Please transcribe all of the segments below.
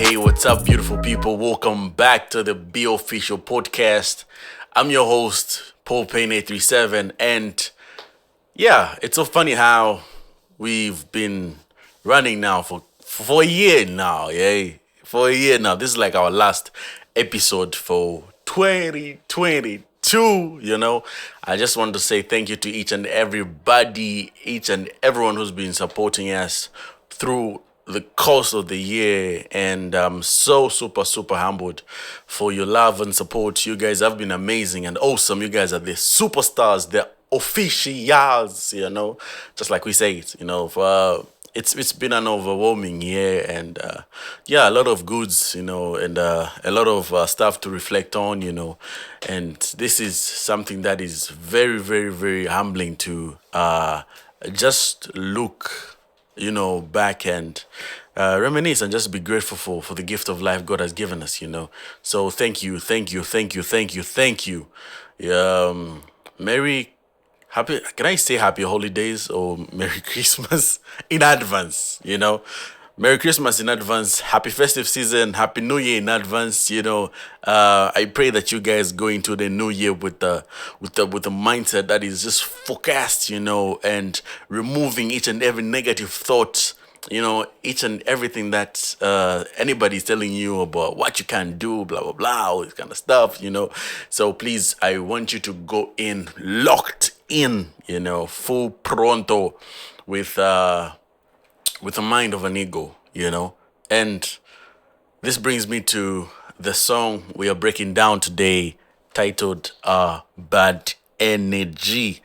Hey, what's up, beautiful people? Welcome back to the Be Official podcast. I'm your host, Paul Payne837, and yeah, it's so funny how we've been running now for a year now, yeah? For a year now. This is like our last episode for 2022, I just want to say thank you to each and everybody, each and everyone who's been supporting us through the course of the year, and I'm so super humbled for your love and support. You guys have been amazing and awesome. You guys are the superstars, the officials, just like we say it, for it's been an overwhelming year, and a lot of goods, and a lot of stuff to reflect on, and this is something that is very humbling to just look back and reminisce and just be grateful for the gift of life God has given us, So thank you. Merry, happy, can I say happy holidays or Merry Christmas in advance, Merry Christmas in advance, happy festive season, happy New Year in advance. I pray that you guys go into the new year with the mindset that is just focused, and removing each and every negative thought, each and everything that anybody's telling you about what you can do, blah blah blah, all this kind of stuff, So please, I want you to go in locked in, full pronto with the mind of an eagle, And this brings me to the song we are breaking down today, titled Bad Energy.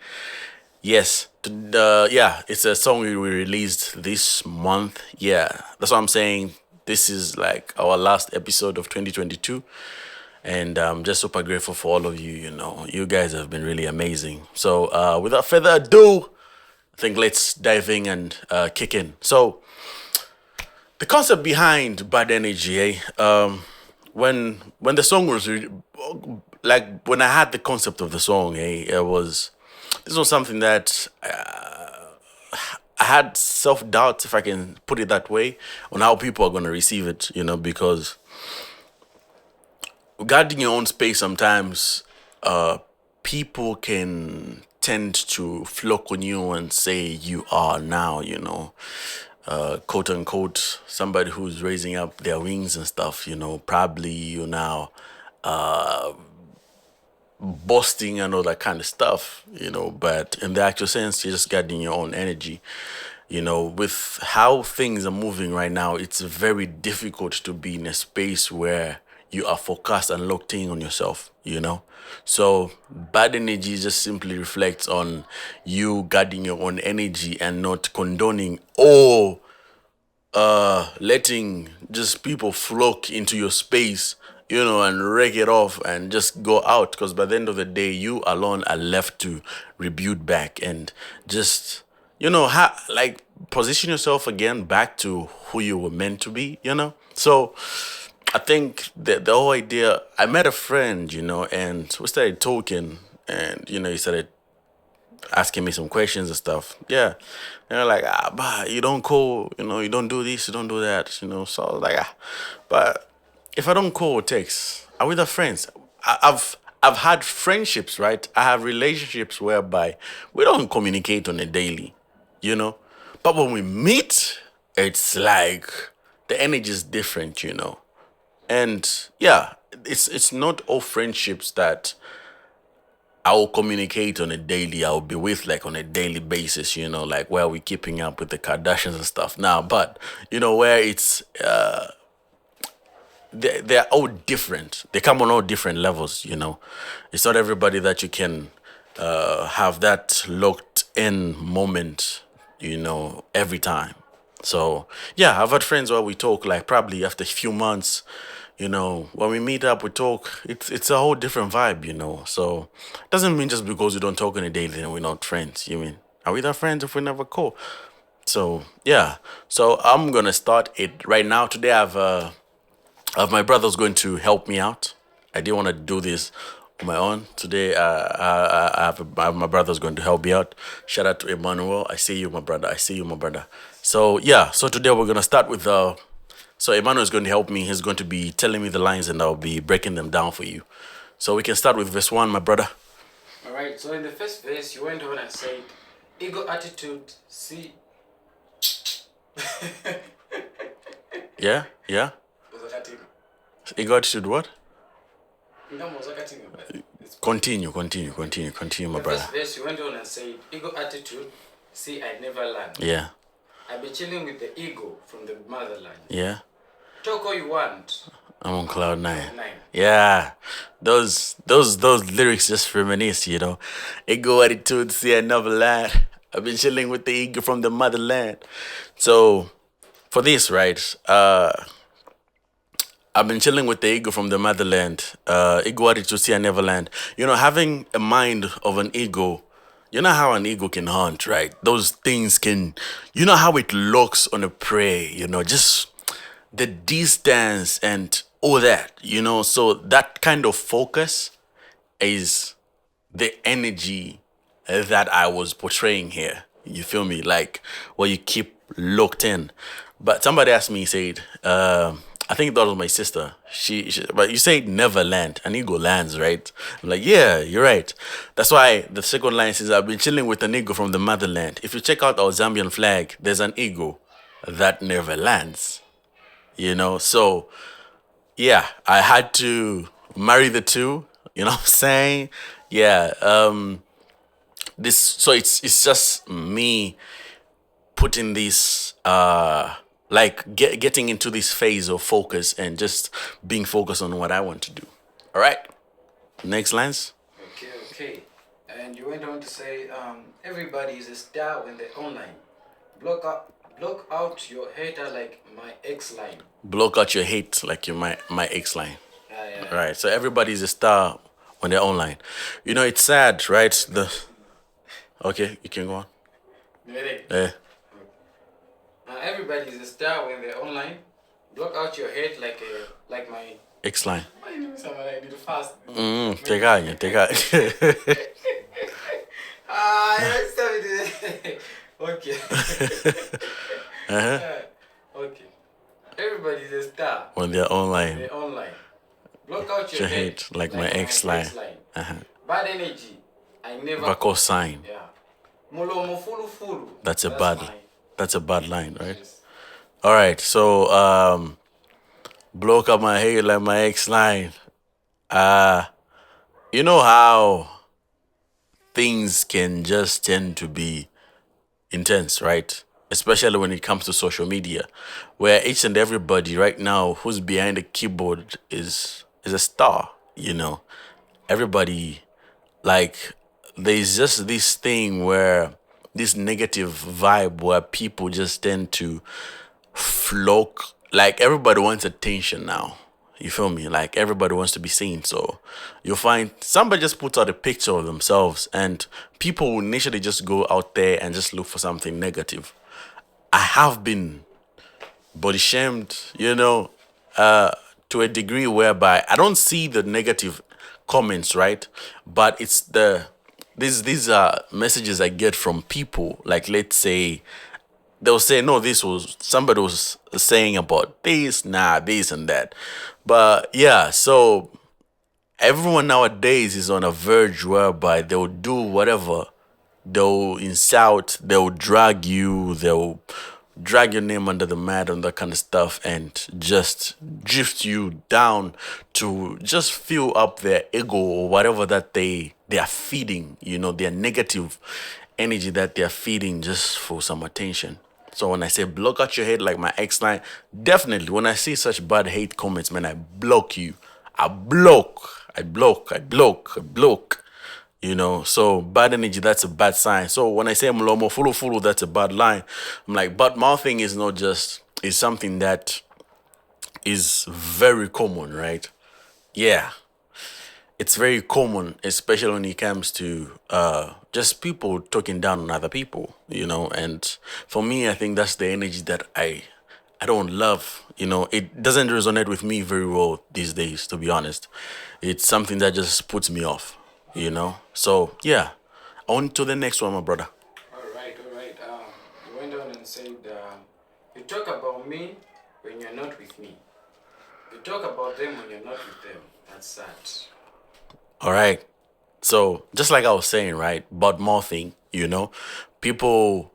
Yes, it's a song we released this month. Yeah, that's what I'm saying. This is like our last episode of 2022. And I'm just super grateful for all of you, You guys have been really amazing. So without further ado, I think let's dive in and kick in. So, the concept behind Bad Energy, when the song was when I had the concept of the song, this was something that I had self-doubt, if I can put it that way, on how people are going to receive it, because guarding your own space sometimes, people can tend to flock on you and say you are now, quote unquote, somebody who's raising up their wings and stuff, probably you're now boasting and all that kind of stuff, but in the actual sense, you're just guarding your own energy. With how things are moving right now, it's very difficult to be in a space where you are focused and locked in on yourself, So bad energy just simply reflects on you guarding your own energy and not condoning or letting just people flock into your space, and wreck it off and just go out. Because by the end of the day, you alone are left to rebuild back and just, position yourself again back to who you were meant to be, So I think the whole idea, I met a friend, and we started talking, and, he started asking me some questions and stuff. Yeah. And they're like, but you don't call, you don't do this, you don't do that, So I was like, but if I don't call or text, are we the friends? I've had friendships, right? I have relationships whereby we don't communicate on a daily, But when we meet, it's like the energy is different, And yeah, it's not all friendships that I will communicate on a daily, I'll be with like on a daily basis, like where we keeping up with the Kardashians and stuff now. But, where it's, they're all different. They come on all different levels, It's not everybody that you can have that locked in moment, every time. So, yeah, I've had friends where we talk like probably after a few months, when we meet up, we talk, it's a whole different vibe, So, it doesn't mean just because we don't talk on a daily then we're not friends. You mean, are we not friends if we never call? So, yeah. So, I'm going to start it right now. Today, I have my brother's going to help me out. I didn't want to do this on my own. Today, I have my brother's going to help me out. Shout out to Emmanuel. I see you, my brother. So, yeah. So, today we're going to start with So Emmanuel is going to help me. He's going to be telling me the lines, and I'll be breaking them down for you. So we can start with verse 1, my brother. All right. So in the first verse, you went on and said, "Ego attitude, see." Yeah. Ego attitude, what? Continue, my The brother. first verse, you went on and said, "Ego attitude, see, I never learned. Yeah. I be chilling with the ego from the motherland. Yeah. Talk all you want. I'm on cloud nine. Nine. Yeah, those lyrics just reminisce, you know. Ego attitude, see another lad. I've been chilling with the ego from the motherland. So for this, right? I've been chilling with the ego from the motherland. Ego attitude, see another land. You know, having a mind of an ego. You know how an ego can hunt, right? Those things can. You know how it looks on a prey. You know, just the distance and all that, you know. So that kind of focus is the energy that I was portraying here. You feel me? Like where you keep locked in. But somebody asked me, said, I think that was my sister. But you say never land, an ego lands, right? I'm like, yeah, you're right. That's why the second line says, I've been chilling with an ego from the motherland. If you check out our Zambian flag, there's an ego that never lands. You know, so yeah, I had to marry the two. You know what I'm saying? Yeah. This so it's just me putting this like getting into this phase of focus and just being focused on what I want to do. All right. Next lines. Okay. And you went on to say, everybody is a star when they're online. Block out your hater like my ex line. Block out your hate like your my ex line. Yeah. All right. So everybody's a star when they're online. You know, it's sad, right? Okay, you can go on. Ready? Yeah. Everybody is a star when they're online. Block out your head like my X line. my name is someone I did fast. Take out. Yes, okay. Okay. Everybody is a star When they're online. they're online. Block out your head Hate like my ex line. Bad energy. I never Vaco sign. Yeah. Mulomo fulu. That's a bad line, right? Yes. All right. So block up my head like my ex line. You know how things can just tend to be intense, right? Especially when it comes to social media, where each and everybody right now who's behind the keyboard is a star, you know. Everybody, like, there's just this thing where this negative vibe where people just tend to flock, like everybody wants attention now. You feel me? Like everybody wants to be seen. So you'll find somebody just puts out a picture of themselves and people will initially just go out there and just look for something negative. I have been body shamed, you know, to a degree whereby I don't see the negative comments, right? But it's these are messages I get from people. Like, let's say they'll say, no, this was somebody was saying about this, this and that. But yeah, so everyone nowadays is on a verge whereby they'll do whatever. They'll insult, they'll drag your name under the mat and that kind of stuff and just drift you down to just fill up their ego or whatever that they are feeding, you know, their negative energy that they're feeding just for some attention. So when I say block out your head like my ex line, definitely when I see such bad hate comments, man, I block you. I block. You know, so bad energy, that's a bad sign. So when I say mlomo fulu, that's a bad line. I'm like, but mouthing is not just, is something that is very common, right? Yeah. It's very common, especially when it comes to just people talking down on other people, you know. And for me, I think that's the energy that I don't love. You know, it doesn't resonate with me very well these days, to be honest. It's something that just puts me off, you know. So yeah, on to the next one, my brother. All right. You went on and said, you talk about me when you're not with me. You talk about them when you're not with them. That's sad. All right. So just like I was saying, right, about mouthing, people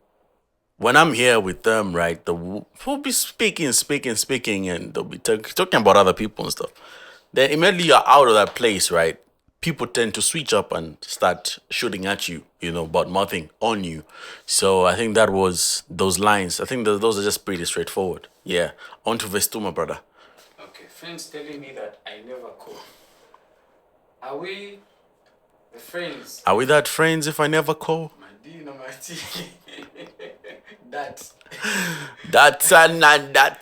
when I'm here with them, right, we'll be speaking, and they'll be talking about other people and stuff. Then immediately you're out of that place, right? People tend to switch up and start shooting at you, about mouthing on you. So I think that was those lines. I think those are just pretty straightforward. Yeah. On to verse 2, my brother. Okay, friends telling me that I never call. Are we the friends? Are we that friends if I never call? My D, no, my T. That. That's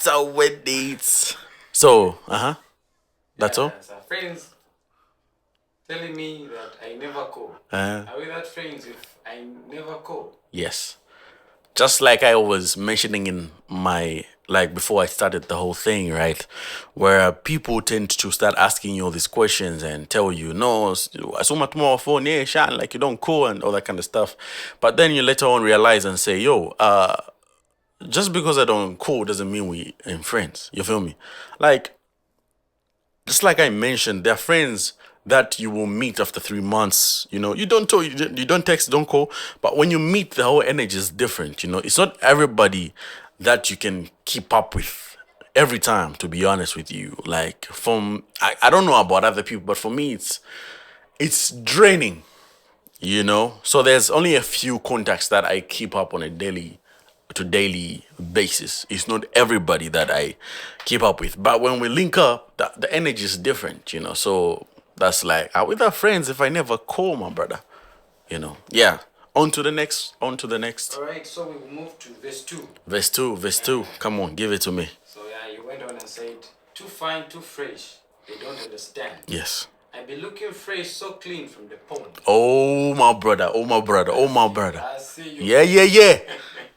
a with dates. So, that's all. So friends telling me that I never call. Uh, Are we that friends if I never call? yes. Just like I was mentioning in my, like before I started the whole thing, right? Where people tend to start asking you all these questions and tell you, no, asuma tomorrow phone, yeah, Shan, like you don't call and all that kind of stuff. But then you later on realize and say, yo, just because I don't call doesn't mean we ain't friends. You feel me? Like, just like I mentioned, there are friends that you will meet after 3 months. You don't talk, you don't text, don't call. But when you meet, the whole energy is different. It's not everybody that you can keep up with every time. To be honest with you, like I don't know about other people, but for me, it's draining. So there's only a few contacts that I keep up on a daily basis. It's not everybody that I keep up with, but when we link up, the energy is different. So that's like, are we the friends if I never call, my brother? Yeah. On to the next. All right, so we will move to verse 2. Verse 2. Come on, give it to me. So yeah, you went on and said, too fine, too fresh. They don't understand. Yes. I be looking fresh, so clean from the pond. Oh my brother. I see you. Yeah.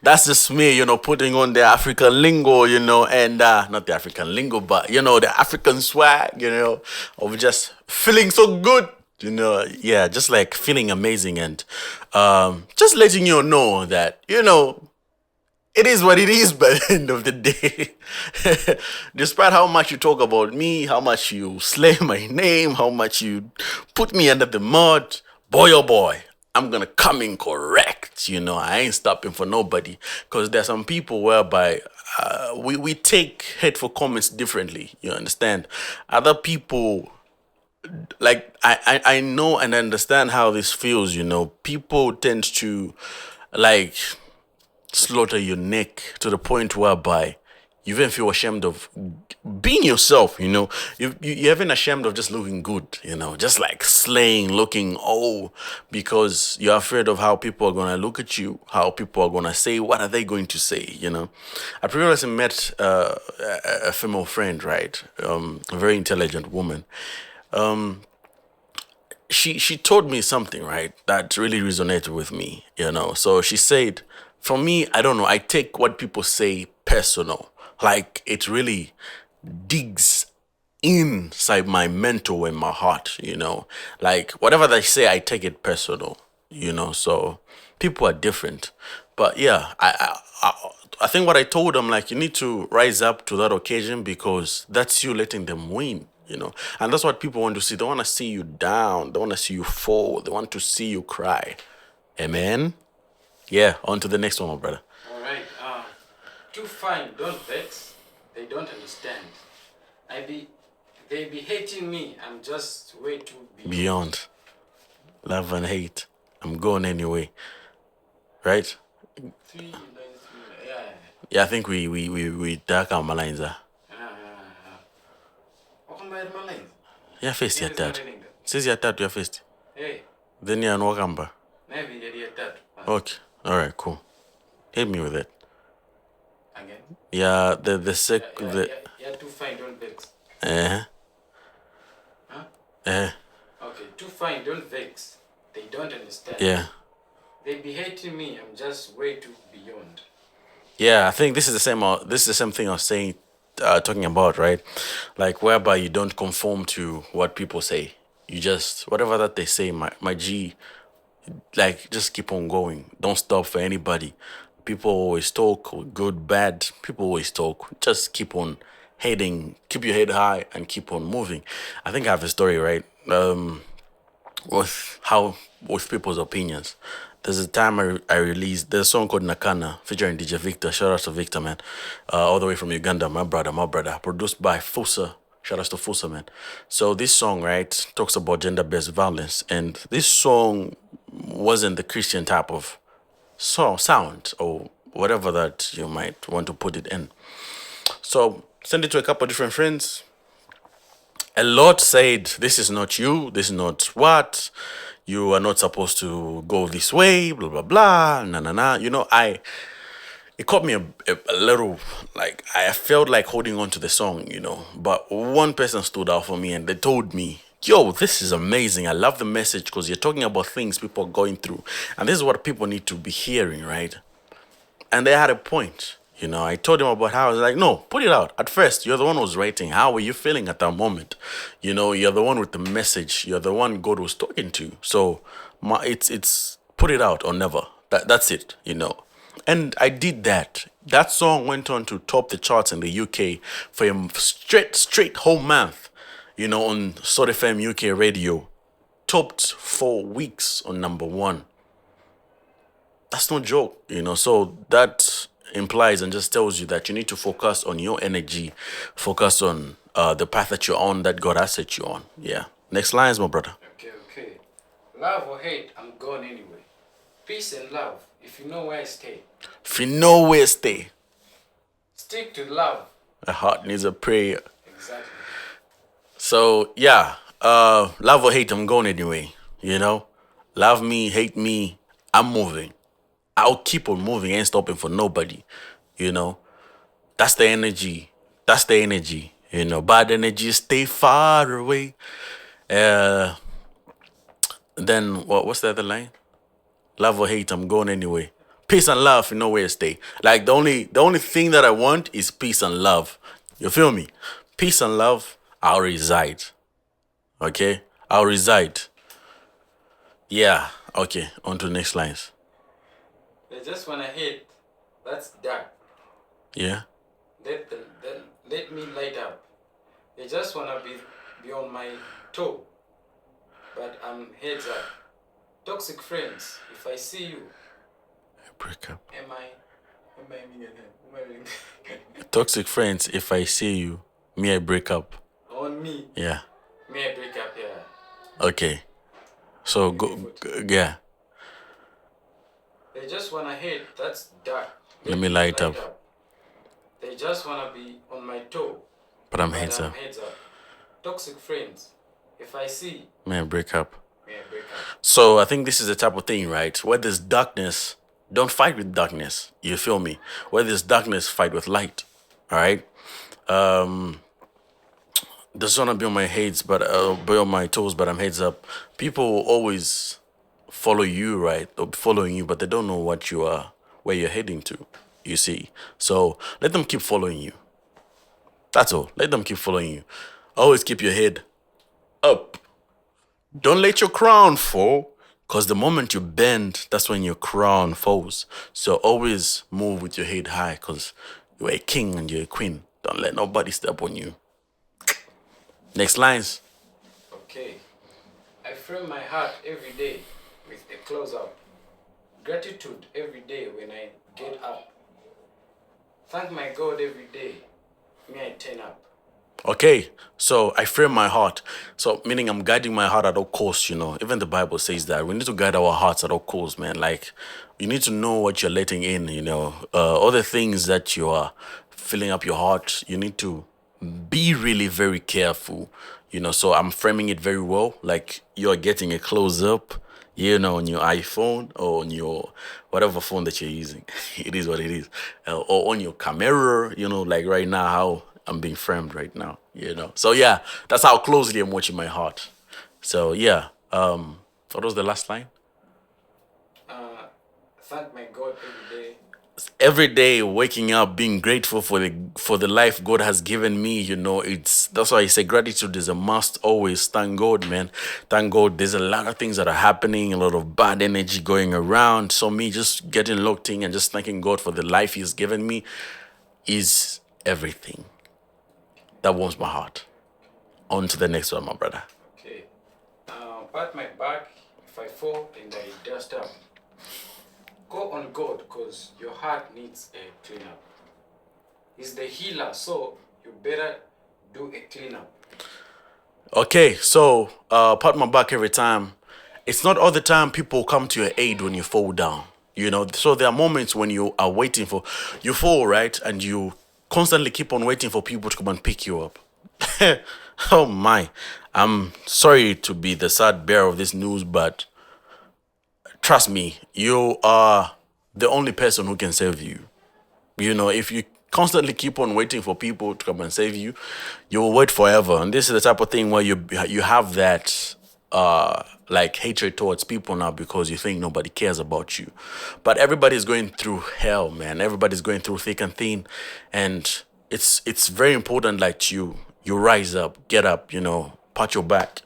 That's just me, putting on the African lingo, and not the African lingo, but the African swag, of just feeling so good, yeah, just like feeling amazing and just letting you know that, it is what it is by the end of the day. Despite how much you talk about me, how much you slay my name, how much you put me under the mud, boy oh boy, I'm gonna come in correct. I ain't stopping for nobody. Because there's some people whereby we take hateful comments differently. You understand? Other people, like, I know and understand how this feels. People tend to, like, slaughter your neck to the point whereby you even feel ashamed of being yourself. You're even ashamed of just looking good, just like slaying, looking because you're afraid of how people are gonna look at you, how people are gonna say, what are they going to say. I previously met a female friend, right, a very intelligent woman. She told me something, right, that really resonated with me. So she said, for me, I don't know, I take what people say personal. Like, it really digs inside my mental and my heart. Like, whatever they say, I take it personal. So people are different. But yeah, I think what I told them, like, you need to rise up to that occasion, because that's you letting them win. And that's what people want to see. They want to see you down. They want to see you fall. They want to see you cry. Amen. Yeah, on to the next one, my brother. All right. Too fine, don't vex. They don't understand. They be hating me. I'm just way too beyond love and hate. I'm going anyway. Right? Yeah, I think we dark our lines. Yeah, first your dad. Says your dad, your first. Hey. Then you're no gamba. Maybe your dad. Okay. All right. Cool. Hit me with it. Again. Yeah. The Yeah. Too fine. Don't vex. Huh? Okay. Too fine. Don't vex. They don't understand. Yeah. They be hating me. I'm just way too beyond. Yeah. I think this is the same. This is the same thing I was saying. Talking about, right? Like, whereby you don't conform to what people say. You just, whatever that they say, my G, like, just keep on going. Don't stop for anybody. People always talk, good, bad. People always talk. Just keep on hating, keep your head high, and keep on moving. I think I have a story, right? With how with people's opinions. There's a time I released there's a song called Nakana featuring DJ Victor. Shout out to Victor, man. All the way from Uganda, my brother. Produced by Fusa. Shout out to Fusa, man. So this song, right, talks about gender-based violence, and this song wasn't the Christian type of sound or whatever that you might want to put it in. So send it to a couple of different friends. A lot said, "This is not you. This is not what you are not supposed to go this way." Blah blah blah. Na na na. It caught me a little like I felt like holding on to the song, But one person stood out for me and they told me, "Yo, this is amazing. I love the message because you're talking about things people are going through, and this is what people need to be hearing, right?" And they had a point. I told him about how I was like, no, put it out. At first, you're the one who was writing. How were you feeling at that moment? You're the one with the message. You're the one God was talking to. So it's put it out or never. That's it. And I did that. That song went on to top the charts in the UK for a straight whole month. On Sort FM UK radio. Topped for weeks on number one. That's no joke. So that implies and just tells you that you need to focus on your energy, focus on the path that you're on, that God has set you on. Yeah. Next lines, my brother. Okay. Love or hate, I'm gone anyway. Peace and love, if you know where I stay. If you know where, stay. Stick to love. A heart needs a prayer. Exactly. So yeah, love or hate, I'm going anyway. Love me, hate me, I'm moving. I'll keep on moving, ain't stopping for nobody. That's the energy. That's the energy. Bad energy, stay far away. Then what's the other line? Love or hate, I'm going anyway. Peace and love, you know where to stay. Like the only thing that I want is peace and love. You feel me? Peace and love, I'll reside. Okay? I'll reside. Yeah. Okay. On to the next lines. They just wanna hit. That's dark. Yeah. Let me light up. They just wanna be on my toe. But I'm heads up. Toxic friends, if I see you. Break up. Am I Toxic friends, if I see you, me I break up. on me? Yeah. Me I break up, yeah. Okay. So yeah. They just wanna hit. That's dark. Let me light up. They just wanna be on my toe. But I'm heads up. Toxic friends. If I see, May I break up. me I break up. So I think this is the type of thing, right? Where there's darkness, don't fight with darkness. You feel me? Where there's darkness, fight with light. All right. Doesn't wanna be on my heads, but be on my toes, but I'm heads up. People will always follow you, right? Or following you, but they don't know what you are, where you're heading to. You see. So let them keep following you. That's all. Let them keep following you. Always keep your head up. Don't let your crown fall, because the moment you bend, that's when your crown falls. So always move with your head high, because you're a king and you're a queen. Don't let nobody step on you. Next lines. Okay. I frame my heart every day with a close-up. Gratitude every day when I get up. Thank my God every day. Me I turn up. Okay, so I frame my heart. So meaning I'm guiding my heart at all costs, Even the Bible says that we need to guide our hearts at all costs, man. Like you need to know what you're letting in, all the things that you are filling up your heart. You need to be really very careful, So I'm framing it very well. Like you're getting a close up, on your iPhone or on your whatever phone that you're using. It is what it is. Or on your camera, like right now, how I'm being framed right now, So yeah, that's how closely I'm watching my heart. So yeah, what was the last line? Thank my God every day. every day waking up being grateful for the life God has given me. It's that's why I say gratitude is a must. Always thank God, man. Thank God. There's a lot of things that are happening, a lot of bad energy going around, so me just getting locked in and just thanking God for the life He's given me is everything. That warms my heart. On to the next one, my brother. Okay. Pat my back if I fall and I dust up. Go on God because your heart needs a cleanup. He's the healer, so you better do a cleanup. Okay, so pat my back every time. It's not all the time people come to your aid when you fall down. So there are moments when you are waiting for you fall, right? And you constantly keep on waiting for people to come and pick you up. Oh my. I'm sorry to be the sad bearer of this news, but trust me, you are the only person who can save you. If you constantly keep on waiting for people to come and save you, you will wait forever. And this is the type of thing where you have that like hatred towards people now because you think nobody cares about you. But everybody's going through hell, man. Everybody's going through thick and thin, and it's very important like you rise up, get up, pat your back.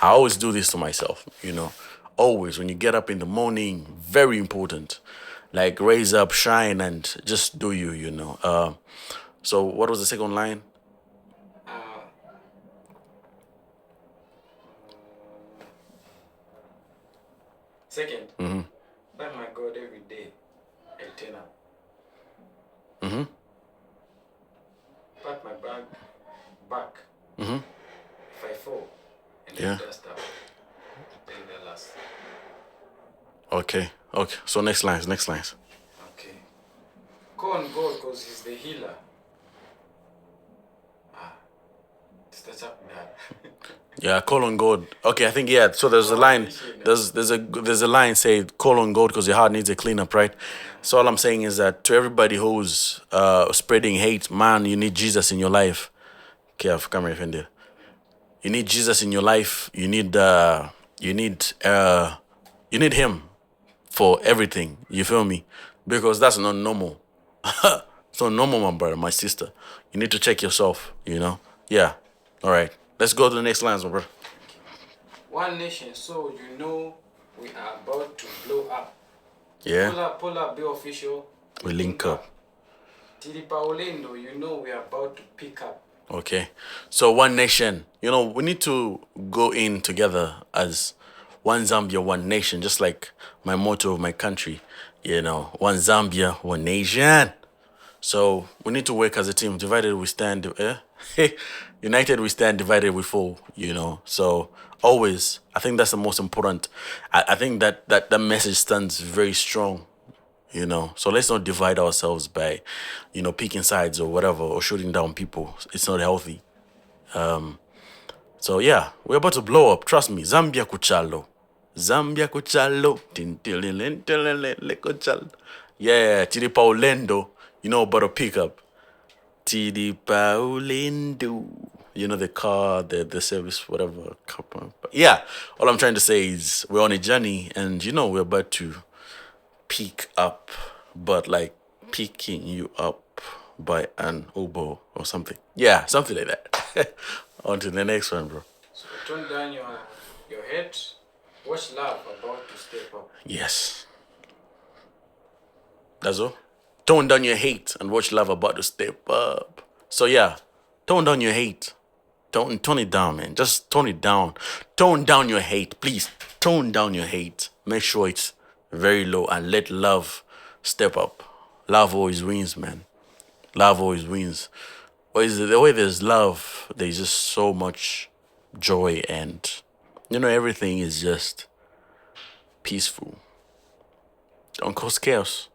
I always do this to myself. Always when you get up in the morning, very important. Like raise up, shine, and just do you. So what was the second line? Uh, Second, thank my God every day I turn up. Mm-hmm. Pat my back Mm-hmm. if I fall and Yeah. I dust up. Then the last. Okay. So next lines. Okay. Go on God because He's the healer. Starts up that. Yeah, call on God. Okay, I think yeah. So there's a line. There's a line say call on God because your heart needs a cleanup, right? So all I'm saying is that to everybody who's spreading hate, man, you need Jesus in your life. Okay, I've come here. You need Jesus in your life. You need Him for everything. You feel me? Because that's not normal. It's not normal, my brother, my sister. You need to check yourself. Yeah. All right. Let's go to the next lines, my brother. One nation, so we are about to blow up. Yeah. Pull up, be official. We link up. Tiri Paulendo, we are about to pick up. Okay. So one nation. We need to go in together as one Zambia, one nation, just like my motto of my country. One Zambia, one nation. So we need to work as a team. Divided we stand. United we stand. Divided we fall. So always, I think that's the most important. I think that message stands very strong. So let's not divide ourselves by, picking sides or whatever or shooting down people. It's not healthy. So yeah, we're about to blow up. Trust me. Zambia kuchalo. Zambia kuchalo. Kuchalo. Yeah, Tiri Paulendo. About to pick up. Tiri Paulendo. The car, the service, whatever. But yeah, all I'm trying to say is we're on a journey and we're about to pick up, but like picking you up by an oboe or something. Yeah, something like that. On to the next one, bro. So turn down your head. Watch love about to step up. Yes. That's all. Tone down your hate and watch love about to step up. So yeah, tone down your hate. Tone it down, man. Just tone it down. Tone down your hate, please. Tone down your hate. Make sure it's very low and let love step up. Love always wins, man. Love always wins. The way there's love, there's just so much joy and everything is just peaceful. Don't cause chaos.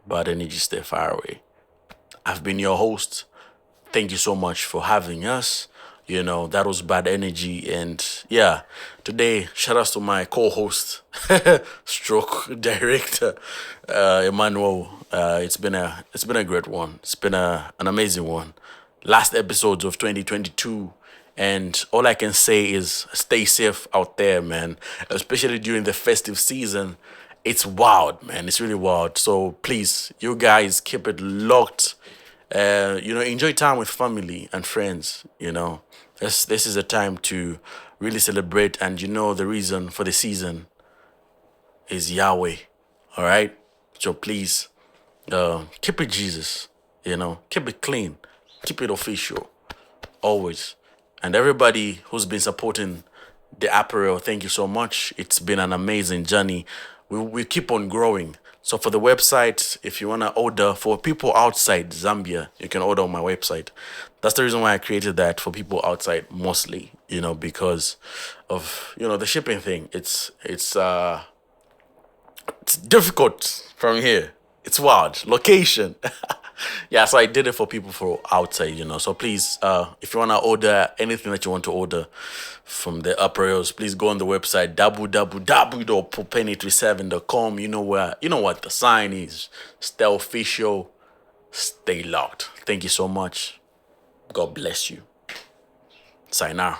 Bad energy stay far away. I've been your host. Thank you so much for having us. That was bad energy. And yeah, today, shout outs to my co-host, stroke director, Emmanuel. It's been a great one. It's been an amazing one. Last episodes of 2022. And all I can say is stay safe out there, man. Especially during the festive season. It's wild, man. It's really wild. So please, you guys keep it locked. Enjoy time with family and friends. This is a time to really celebrate, and the reason for the season is Yahweh. All right. So please, keep it Jesus. Keep it clean, keep it official, always. And everybody who's been supporting the apparel, thank you so much. It's been an amazing journey. We keep on growing. So for the website, if you want to order for people outside Zambia, you can order on my website. That's the reason why I created that for people outside mostly, because of, the shipping thing. It's difficult from here. It's wild. Location. Yeah, so I did it for people for outside, So please, if you want to order anything that you want to order from the apparels, please go on the website www.paul payne837.com. You know what the sign is. Stay official. Stay locked. Thank you so much. God bless you. Sayonara.